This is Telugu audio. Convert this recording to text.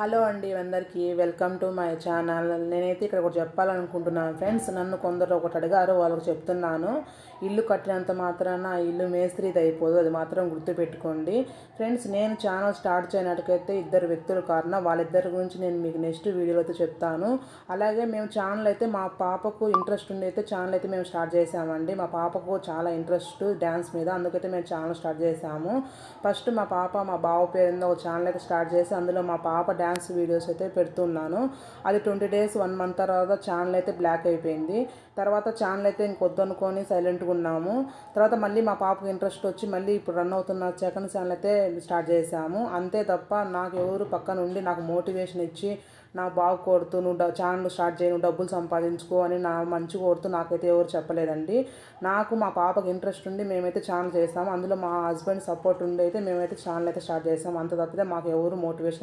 హలో అండి అందరికీ వెల్కమ్ టు మై ఛానల్. నేనైతే ఇక్కడ ఒకటి చెప్పాలనుకుంటున్నాను ఫ్రెండ్స్. నన్ను కొందరు ఒకటి అడిగారు, వాళ్ళకి చెప్తున్నాను. ఇల్లు కట్టినంత మాత్రాన ఆ ఇల్లు మేస్త్రీది అయిపోదు, అది మాత్రం గుర్తుపెట్టుకోండి ఫ్రెండ్స్. నేను ఛానల్ స్టార్ట్ చేయనట్టుకైతే ఇద్దరు వ్యక్తుల కారణం, వాళ్ళిద్దరి గురించి నేను మీకు నెక్స్ట్ వీడియోలో అయితే చెప్తాను. అలాగే మేము ఛానల్ అయితే మా పాపకు ఇంట్రెస్ట్ ఉండి అయితే ఛానల్ అయితే మేము స్టార్ట్ చేసామండి. మా పాపకు చాలా ఇంట్రెస్ట్ డ్యాన్స్ మీద, అందుకైతే మేము ఛానల్ స్టార్ట్ చేసాము. ఫస్ట్ మా బావ పేరుందో ఒక ఛానల్ అయితే స్టార్ట్ చేసి అందులో మా పాప డ్యాన్స్ వీడియోస్ అయితే పెడుతున్నాను. అది 20 డేస్ 1 మంత్ తర్వాత ఛానల్ అయితే బ్లాక్ అయిపోయింది. తర్వాత ఛానల్ అయితే ఇంకొద్దనుకొని సైలెంట్గా ఉన్నాము. తర్వాత మళ్ళీ మా పాపకు ఇంట్రెస్ట్ వచ్చి మళ్ళీ ఇప్పుడు రన్ అవుతున్న సెకండ్ ఛానల్ అయితే స్టార్ట్ చేసాము. అంతే తప్ప నాకు ఎవరు పక్కన ఉండి నాకు మోటివేషన్ ఇచ్చి నా బాగా కొడుతూ నువ్వు ఛానల్ స్టార్ట్ చేయి, నువ్వు డబ్బులు సంపాదించుకో అని నా మంచి కొడుతూ నాకైతే ఎవరు చెప్పలేదండి. నాకు మా పాపకి ఇంట్రెస్ట్ ఉండి మేమైతే ఛానల్ చేస్తాము. అందులో మా హస్బెండ్ సపోర్ట్ ఉండి అయితే మేమైతే ఛానల్ అయితే స్టార్ట్ చేస్తాము. అంత తప్పితే మాకు ఎవరు మోటివేషన్